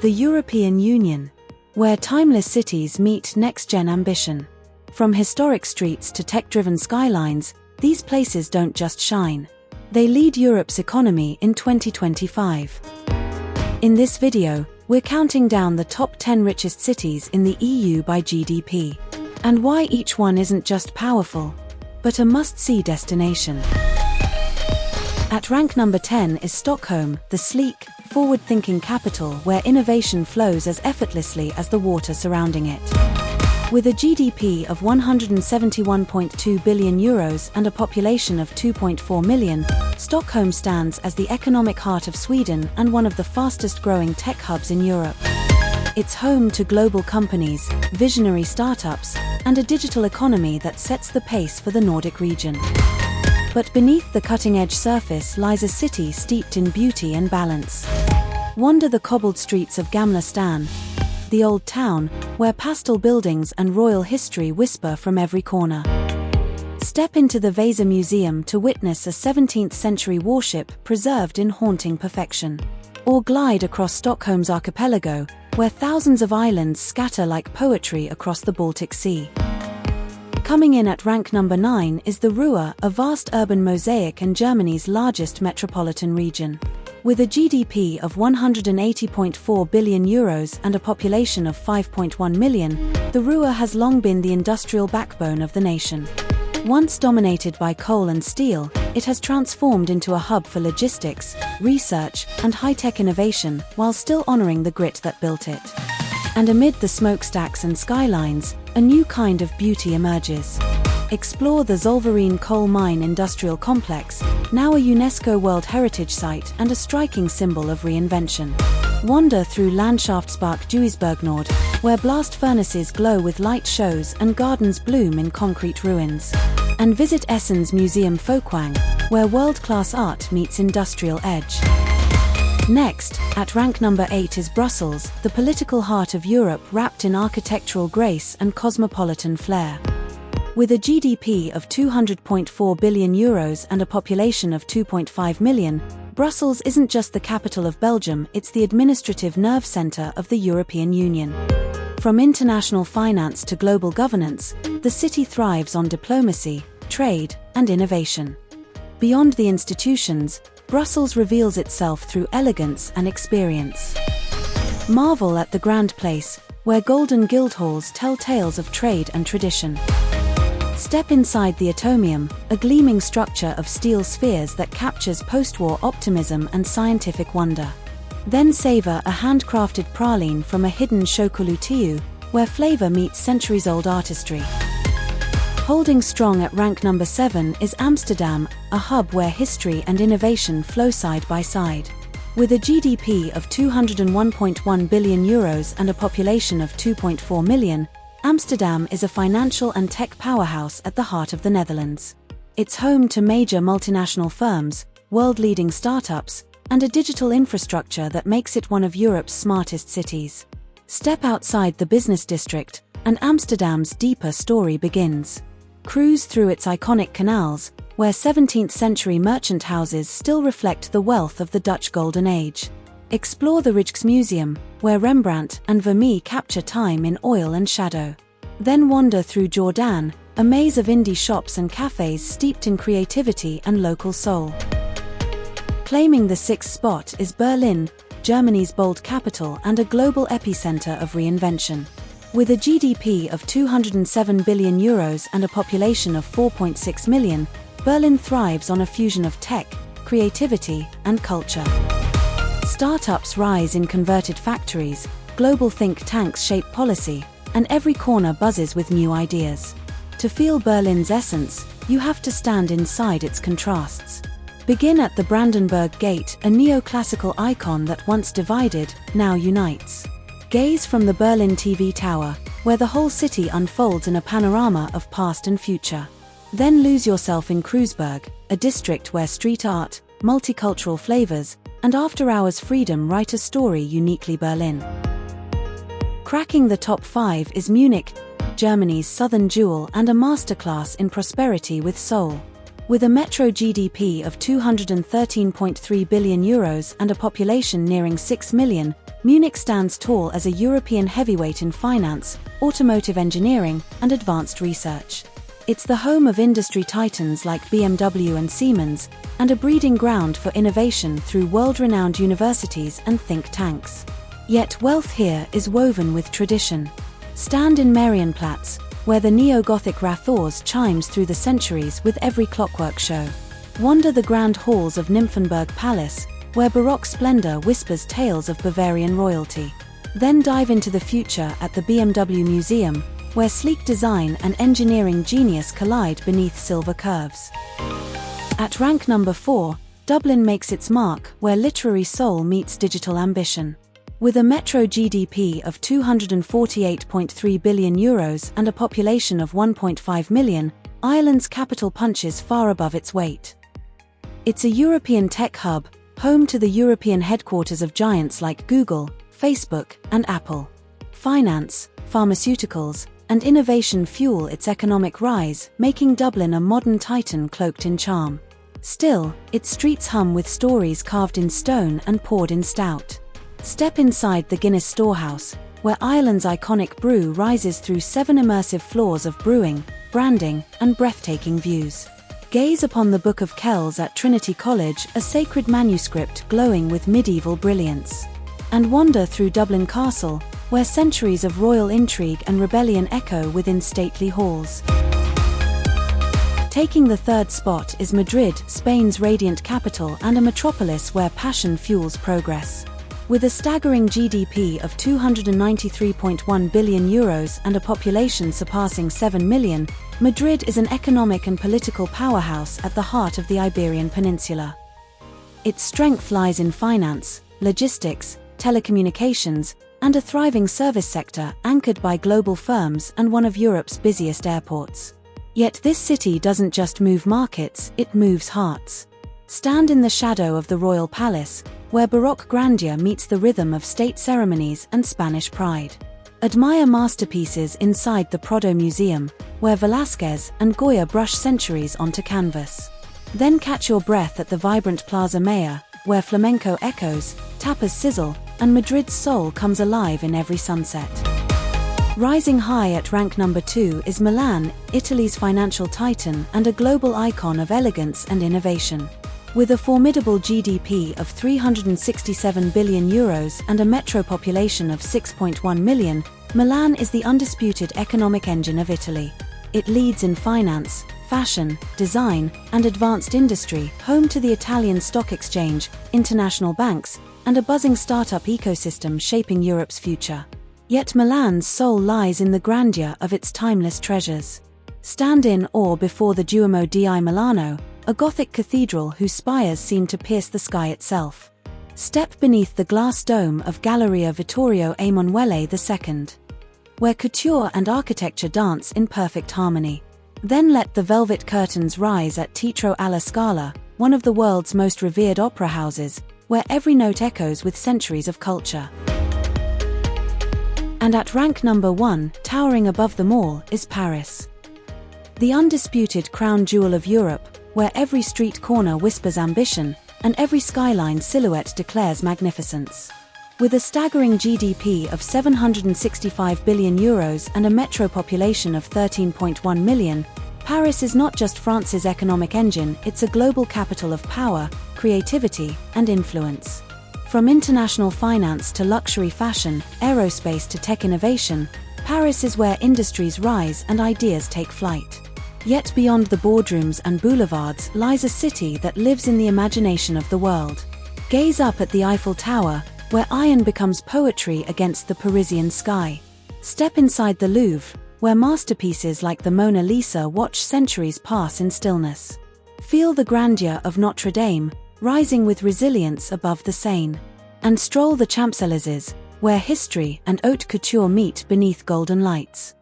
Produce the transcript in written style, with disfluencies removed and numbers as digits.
The European Union, where timeless cities meet next-gen ambition. From historic streets to tech-driven skylines, these places don't just shine. They lead Europe's economy in 2025. In this video, we're counting down the top 10 richest cities in the EU by GDP, and why each one isn't just powerful, but a must-see destination. At rank number 10 is Stockholm, the sleek, forward-thinking capital where innovation flows as effortlessly as the water surrounding it. With a GDP of €171.2 billion and a population of 2.4 million, Stockholm stands as the economic heart of Sweden and one of the fastest-growing tech hubs in Europe. It's home to global companies, visionary startups, and a digital economy that sets the pace for the Nordic region. But beneath the cutting-edge surface lies a city steeped in beauty and balance. Wander the cobbled streets of Gamla stan, the old town, where pastel buildings and royal history whisper from every corner. Step into the Vasa Museum to witness a 17th-century warship preserved in haunting perfection. Or glide across Stockholm's archipelago, where thousands of islands scatter like poetry across the Baltic Sea. Coming in at rank number 9 is the Ruhr, a vast urban mosaic and Germany's largest metropolitan region. With a GDP of €180.4 billion and a population of 5.1 million, the Ruhr has long been the industrial backbone of the nation. Once dominated by coal and steel, it has transformed into a hub for logistics, research, and high-tech innovation, while still honoring the grit that built it. And amid the smokestacks and skylines, a new kind of beauty emerges. Explore the Zollverein coal mine industrial complex, now a UNESCO World Heritage Site and a striking symbol of reinvention. Wander through Landschaftspark Duisburg-Nord, where blast furnaces glow with light shows and gardens bloom in concrete ruins. And visit Essen's Museum Folkwang, where world-class art meets industrial edge. Next, at rank number 8 is Brussels, the political heart of Europe wrapped in architectural grace and cosmopolitan flair. With a GDP of €200.4 billion and a population of 2.5 million, Brussels isn't just the capital of Belgium, it's the administrative nerve center of the European Union. From international finance to global governance, the city thrives on diplomacy, trade, and innovation. Beyond the institutions, Brussels reveals itself through elegance and experience. Marvel at the Grand Place, where golden guildhalls tell tales of trade and tradition. Step inside the Atomium, a gleaming structure of steel spheres that captures post-war optimism and scientific wonder. Then savor a handcrafted praline from a hidden chocolatier, where flavor meets centuries-old artistry. Holding strong at rank number 7 is Amsterdam, a hub where history and innovation flow side by side. With a GDP of €201.1 billion and a population of 2.4 million, Amsterdam is a financial and tech powerhouse at the heart of the Netherlands. It's home to major multinational firms, world-leading startups, and a digital infrastructure that makes it one of Europe's smartest cities. Step outside the business district, and Amsterdam's deeper story begins. Cruise through its iconic canals, where 17th-century merchant houses still reflect the wealth of the Dutch Golden Age. Explore the Rijksmuseum, where Rembrandt and Vermeer capture time in oil and shadow. Then wander through Jordan, a maze of indie shops and cafes steeped in creativity and local soul. Claiming the 6th spot is Berlin, Germany's bold capital and a global epicenter of reinvention. With a GDP of €207 billion and a population of 4.6 million, Berlin thrives on a fusion of tech, creativity, and culture. Startups rise in converted factories, global think tanks shape policy, and every corner buzzes with new ideas. To feel Berlin's essence, you have to stand inside its contrasts. Begin at the Brandenburg Gate, a neoclassical icon that once divided, now unites. Gaze from the Berlin TV Tower, where the whole city unfolds in a panorama of past and future. Then lose yourself in Kreuzberg, a district where street art, multicultural flavors, and after-hours freedom write a story uniquely Berlin. Cracking the top 5 is Munich, Germany's southern jewel and a masterclass in prosperity with soul. With a metro GDP of €213.3 billion and a population nearing 6 million, Munich stands tall as a European heavyweight in finance, automotive engineering, and advanced research. It's the home of industry titans like BMW and Siemens, and a breeding ground for innovation through world-renowned universities and think tanks. Yet wealth here is woven with tradition. Stand in Marienplatz, where the neo-Gothic Rathors chimes through the centuries with every clockwork show. Wander the grand halls of Nymphenburg Palace, where Baroque splendor whispers tales of Bavarian royalty. Then dive into the future at the BMW Museum, where sleek design and engineering genius collide beneath silver curves. At rank number 4, Dublin makes its mark where literary soul meets digital ambition. With a metro GDP of €248.3 billion and a population of 1.5 million, Ireland's capital punches far above its weight. It's a European tech hub, home to the European headquarters of giants like Google, Facebook, and Apple. Finance, pharmaceuticals, and innovation fuel its economic rise, making Dublin a modern titan cloaked in charm. Still, its streets hum with stories carved in stone and poured in stout. Step inside the Guinness Storehouse, where Ireland's iconic brew rises through 7 immersive floors of brewing, branding, and breathtaking views. Gaze upon the Book of Kells at Trinity College, a sacred manuscript glowing with medieval brilliance. And wander through Dublin Castle, where centuries of royal intrigue and rebellion echo within stately halls. Taking the third spot is Madrid, Spain's radiant capital and a metropolis where passion fuels progress. With a staggering GDP of €293.1 billion and a population surpassing 7 million, Madrid is an economic and political powerhouse at the heart of the Iberian Peninsula. Its strength lies in finance, logistics, telecommunications, and a thriving service sector anchored by global firms and one of Europe's busiest airports. Yet this city doesn't just move markets, it moves hearts. Stand in the shadow of the Royal Palace, where Baroque grandeur meets the rhythm of state ceremonies and Spanish pride. Admire masterpieces inside the Prado Museum, where Velázquez and Goya brush centuries onto canvas. Then catch your breath at the vibrant Plaza Mayor, where flamenco echoes, tapas sizzle, and Madrid's soul comes alive in every sunset. Rising high at rank number 2 is Milan, Italy's financial titan and a global icon of elegance and innovation. With a formidable GDP of €367 billion and a metro population of 6.1 million, Milan is the undisputed economic engine of Italy. It leads in finance, fashion, design, and advanced industry, home to the Italian Stock Exchange, international banks, and a buzzing startup ecosystem shaping Europe's future. Yet Milan's soul lies in the grandeur of its timeless treasures. Stand in awe before the Duomo di Milano, a Gothic cathedral whose spires seem to pierce the sky itself. Step beneath the glass dome of Galleria Vittorio Emanuele II, where couture and architecture dance in perfect harmony. Then let the velvet curtains rise at Teatro alla Scala, one of the world's most revered opera houses, where every note echoes with centuries of culture. And at rank number 1, towering above them all, is Paris. The undisputed crown jewel of Europe, where every street corner whispers ambition, and every skyline silhouette declares magnificence. With a staggering GDP of €765 billion and a metro population of 13.1 million, Paris is not just France's economic engine, it's a global capital of power, creativity, and influence. From international finance to luxury fashion, aerospace to tech innovation, Paris is where industries rise and ideas take flight. Yet beyond the boardrooms and boulevards lies a city that lives in the imagination of the world. Gaze up at the Eiffel Tower, where iron becomes poetry against the Parisian sky. Step inside the Louvre, where masterpieces like the Mona Lisa watch centuries pass in stillness. Feel the grandeur of Notre Dame, rising with resilience above the Seine. And stroll the Champs-Élysées, where history and haute couture meet beneath golden lights.